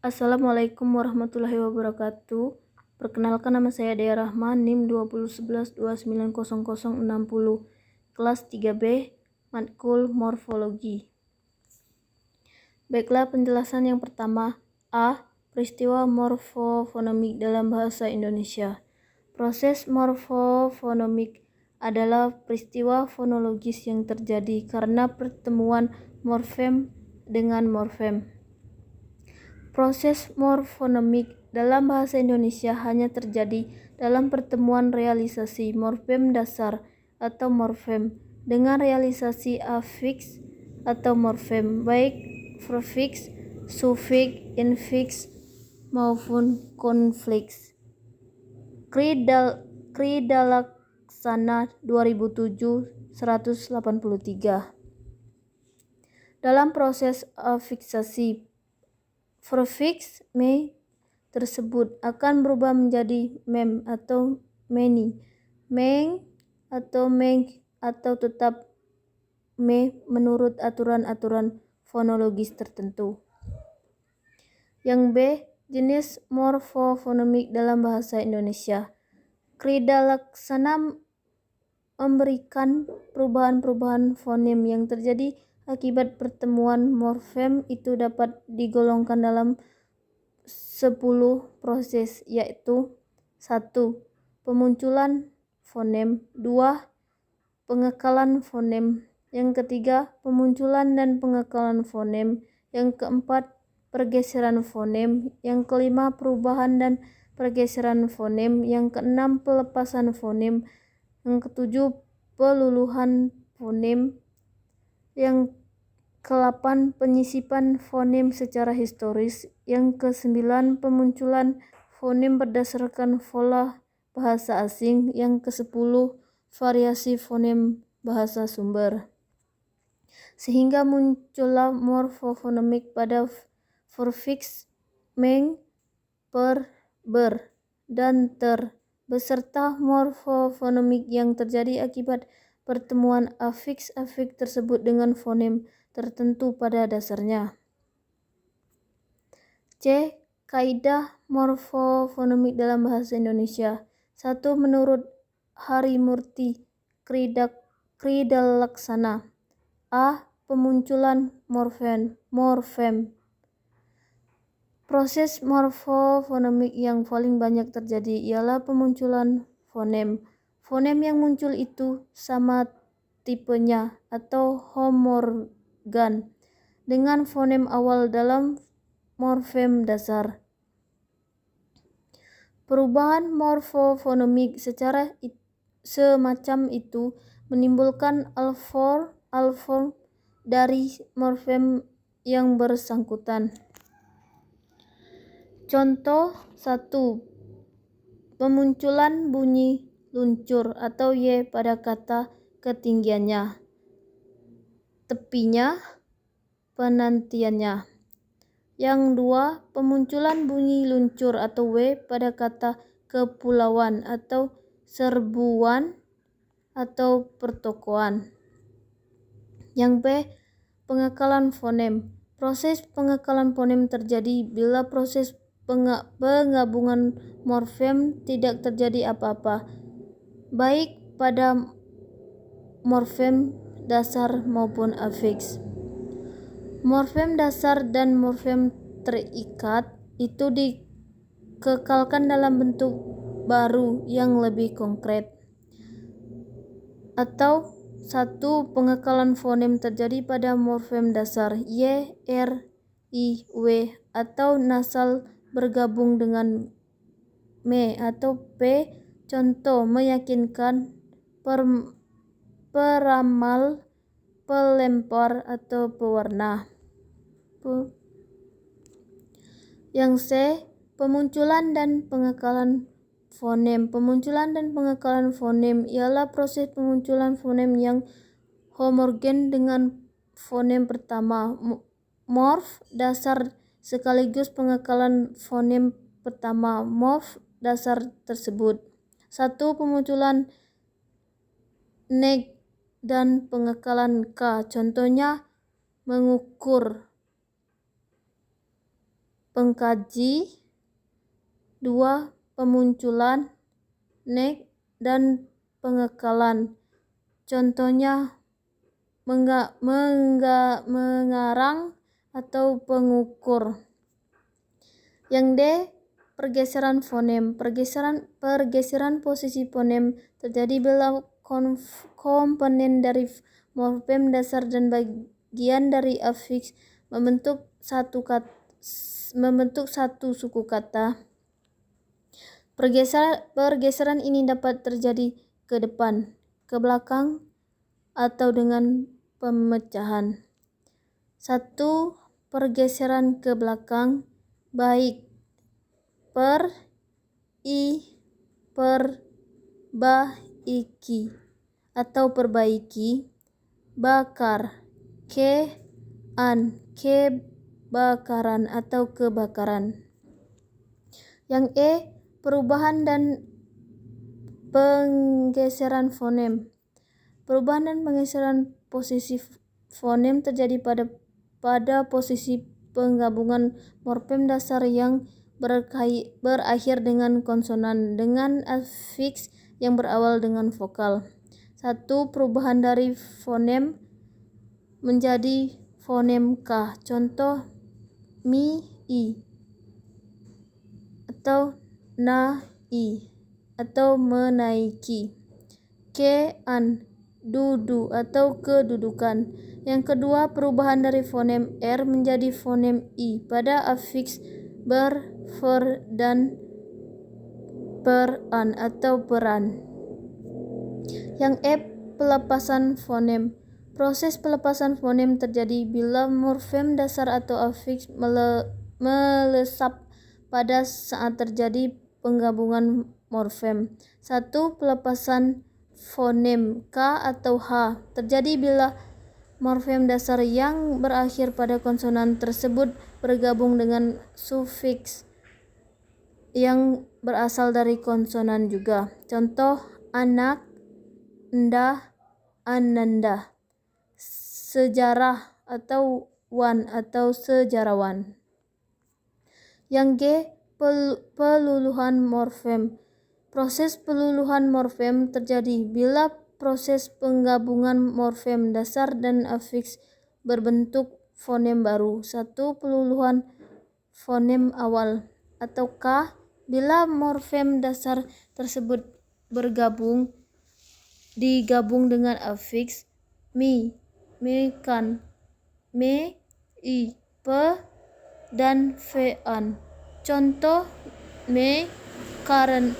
Assalamualaikum warahmatullahi wabarakatuh. Perkenalkan, nama saya Dea Rahman, NIM 2011290060, kelas 3B, Matkul Morfologi. Baiklah, penjelasan yang pertama. A. Peristiwa morfofonemik dalam bahasa Indonesia. Proses morfofonemik adalah peristiwa fonologis yang terjadi karena pertemuan morfem dengan morfem. Proses morfonemik dalam bahasa Indonesia hanya terjadi dalam pertemuan realisasi morfem dasar atau morfem dengan realisasi afiks atau morfem, baik prefiks, sufiks, infiks, maupun konfliks. Kridalaksana 2007 183. Dalam proses afiksasi, prefiks me tersebut akan berubah menjadi mem atau meni, meng atau meng, atau tetap me menurut aturan-aturan fonologis tertentu. Yang B. Jenis morfofonemik dalam bahasa Indonesia. Kridalaksana memberikan perubahan-perubahan fonem yang terjadi akibat pertemuan morfem itu dapat digolongkan dalam 10 proses, yaitu 1. Pemunculan fonem, 2. Pengekalan fonem, yang ketiga pemunculan dan pengekalan fonem, yang keempat pergeseran fonem, yang kelima perubahan dan pergeseran fonem, yang keenam pelepasan fonem, yang ketujuh peluluhan fonem, yang ke-8 penyisipan fonem secara historis, yang ke-9 pemunculan fonem berdasarkan pola bahasa asing, yang ke-10 variasi fonem bahasa sumber. Sehingga muncullah morfofonemik pada prefiks meng, per, ber, dan ter, beserta morfofonemik yang terjadi akibat pertemuan afiks-afiks tersebut dengan fonem tertentu pada dasarnya. C. Kaidah morfofonemik dalam bahasa Indonesia. 1. Menurut Harimurti Kridalaksana. A. Pemunculan morfem. Proses morfofonemik yang paling banyak terjadi ialah pemunculan fonem. Fonem yang muncul itu sama tipenya atau homorgan dengan fonem awal dalam morfem dasar. Perubahan morfofonemik secara semacam itu menimbulkan alfor dari morfem yang bersangkutan. Contoh 1. Pemunculan bunyi luncur atau y pada kata ketinggiannya, tepinya, penantiannya. Yang 2. Pemunculan bunyi luncur atau w pada kata kepulauan atau serbuan atau pertokoan. Yang B. Pengekalan fonem. Proses pengekalan fonem terjadi bila proses penggabungan morfem tidak terjadi apa-apa, baik pada morfem dasar maupun afiks. Morfem dasar dan morfem terikat itu dikekalkan dalam bentuk baru yang lebih konkret. Atau 1. Pengekalan fonem terjadi pada morfem dasar y, r, i, w, atau nasal bergabung dengan me atau p. Contoh meyakinkan, peramal, pelempar, atau pewarna. Yang C. Pemunculan dan pengekalan fonem. Pemunculan dan pengekalan fonem ialah proses pemunculan fonem yang homogen dengan fonem pertama, morf dasar, sekaligus pengekalan fonem pertama morf dasar tersebut. 1. Pemunculan neg dan pengekalan k. Contohnya mengukur, pengkaji, 2. Pemunculan, dan pengekalan. Contohnya mengarang atau pengukur. Yang D. Pergeseran fonem. Pergeseran posisi fonem terjadi bila komponen dari morfem dasar dan bagian dari afiks membentuk satu suku kata. Pergeseran ini dapat terjadi ke depan, ke belakang, atau dengan pemecahan. 1. Pergeseran ke belakang, baik perbaiki atau perbaiki, bakar, kebakaran atau kebakaran. Yang E. Perubahan dan penggeseran fonem. Perubahan dan penggeseran posisi fonem terjadi pada posisi penggabungan morfem dasar yang berakhir dengan konsonan dengan afiks yang berawal dengan vokal. 1. Perubahan dari fonem menjadi fonem K. Contoh mi, i, atau na-i, atau menaiki. Ke-an, dudu atau kedudukan. Yang kedua, perubahan dari fonem R menjadi fonem I pada afiks ber, dan peran atau peran. Yang E. Pelepasan fonem. Proses pelepasan fonem terjadi bila morfem dasar atau afiks melesap pada saat terjadi penggabungan morfem. 1. Pelepasan fonem K atau H terjadi bila morfem dasar yang berakhir pada konsonan tersebut bergabung dengan sufiks yang berasal dari konsonan juga. Contoh anak, endah, ananda. Sejarah atau wan atau sejarawan. Yang G. Peluluhan morfem. Proses peluluhan morfem terjadi bila proses penggabungan morfem dasar dan afiks berbentuk fonem baru. 1. Peluluhan fonem awal atau K bila morfem dasar tersebut digabung dengan afiks mi, mekan, me, i, pe, dan fean. Contoh me, karang,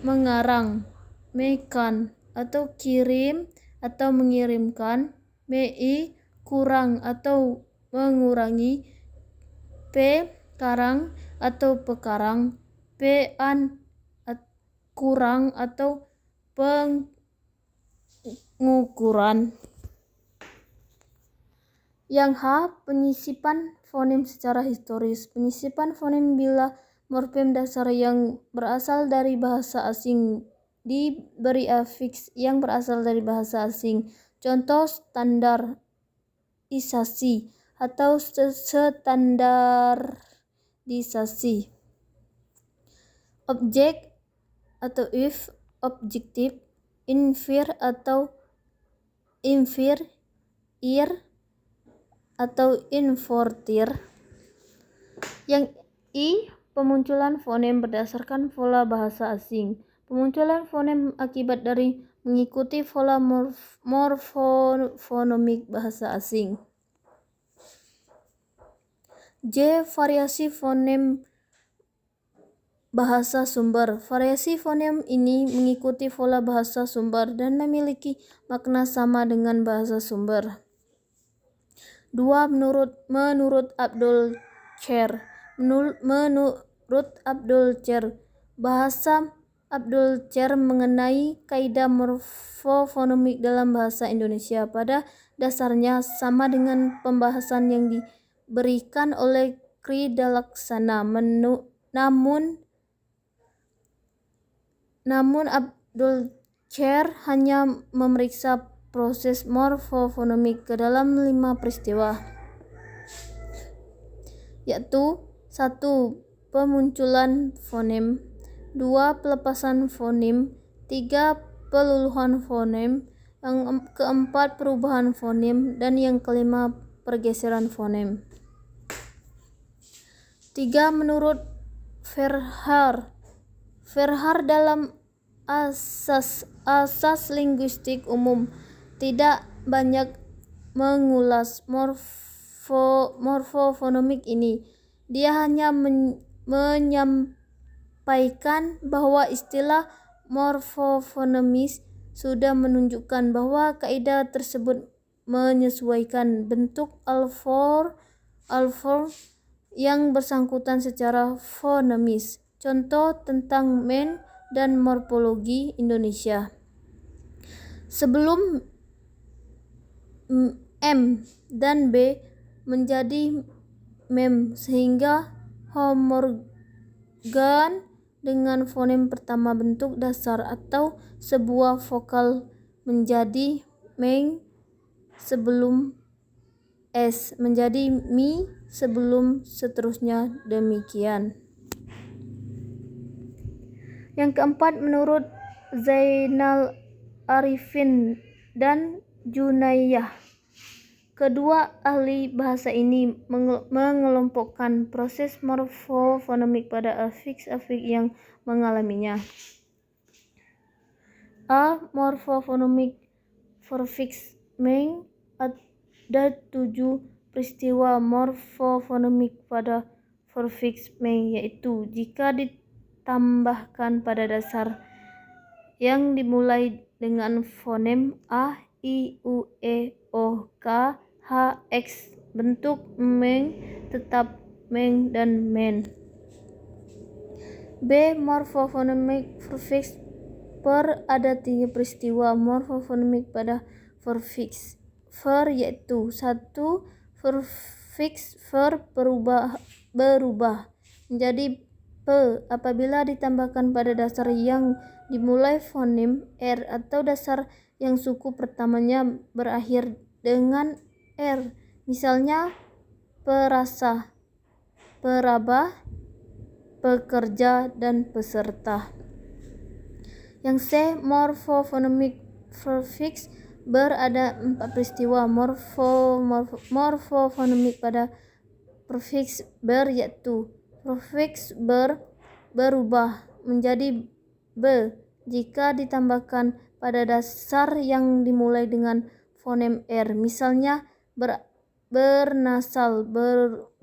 mengarang, mekan atau kirim atau mengirimkan, mei, kurang atau mengurangi, pe, karang atau pekarang, pean, kurang atau pengukuran. Yang H. Penyisipan fonem secara historis. Penyisipan fonem bila morfem dasar yang berasal dari bahasa asing diberi afiks yang berasal dari bahasa asing. Contoh standarisasi atau standarisasi. Objek atau if, objektif, infir atau infir, ir atau infortir. Yang I. Pemunculan fonem berdasarkan pola bahasa asing. Pemunculan fonem akibat dari mengikuti pola morfonomik bahasa asing. J. Variasi fonem bahasa sumber. Variasi fonem ini mengikuti pola bahasa sumber dan memiliki makna sama dengan bahasa sumber. 2. Menurut Abdul Cer. Menurut Abdul Cer, bahasa Abdul Cer mengenai kaidah morfofonomik dalam bahasa Indonesia pada dasarnya sama dengan pembahasan yang diberikan oleh Kridalaksana. Namun Abdul Cer hanya memeriksa proses morfofonomik ke dalam 5 peristiwa. yaitu 1. Pemunculan fonem, 2. Pelepasan fonem, 3. Peluluhan fonem, yang keempat perubahan fonem, dan yang kelima pergeseran fonem. 3. Menurut Verhaer dalam asas linguistik umum tidak banyak mengulas morfofonemik ini. Dia hanya menyampaikan bahwa istilah morfofonemis sudah menunjukkan bahwa kaidah tersebut menyesuaikan bentuk alveol yang bersangkutan secara fonemis. Contoh tentang men dan morfologi Indonesia. Sebelum M dan B menjadi mem sehingga homorgan dengan fonem pertama bentuk dasar atau sebuah vokal menjadi meng sebelum S menjadi mi sebelum seterusnya demikian. Yang keempat, menurut Zainal Arifin dan Junaiyah, kedua ahli bahasa ini mengelompokkan proses morfofonemik pada afiks-afiks yang mengalaminya. A. Morfofonemik prefiks meng. Ada 7 peristiwa morfofonemik pada prefiks meng, yaitu jika ditambahkan pada dasar yang dimulai dengan fonem a, i, u, e, o, k, h, x, bentuk meng, tetap meng, dan men. B. Morfofonemik prefiks per. Ada 3 peristiwa morfofonemik pada prefiks ver, yaitu 1. Prefiks ver berubah menjadi p apabila ditambahkan pada dasar yang dimulai fonem r atau dasar yang suku pertamanya berakhir dengan r. Misalnya perasa, peraba, pekerja, dan peserta. Yang C. Morfofonemik prefiks ber. Ada 4 peristiwa morfofonemik pada prefiks ber, yaitu prefiks ber berubah menjadi b jika ditambahkan pada dasar yang dimulai dengan fonem r. Misalnya bernasal,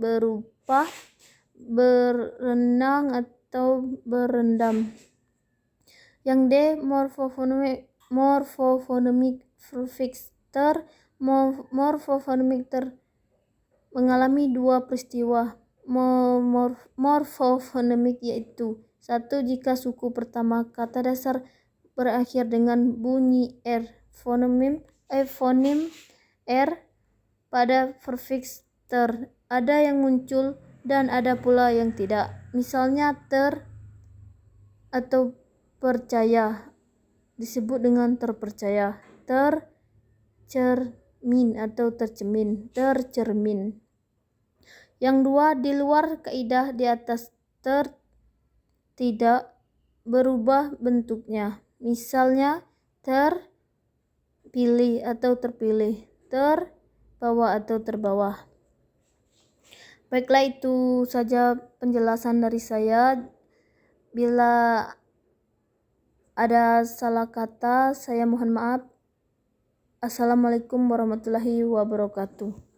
berupah, berenang, atau berendam. Yang D. Morfofonemik prefiks ter. Morfofonemik ter mengalami 2 peristiwa morfofonemik, yaitu 1. Jika suku pertama kata dasar berakhir dengan bunyi r, fonem r pada prefiks ter ada yang muncul dan ada pula yang tidak. Misalnya ter atau percaya disebut dengan terpercaya, tercermin atau tercermin. Yang 2, di luar kaidah di atas ter tidak berubah bentuknya. Misalnya terpilih atau terpilih, terbawa atau terbawa. Baiklah, itu saja penjelasan dari saya. Bila ada salah kata, saya mohon maaf. Assalamualaikum warahmatullahi wabarakatuh.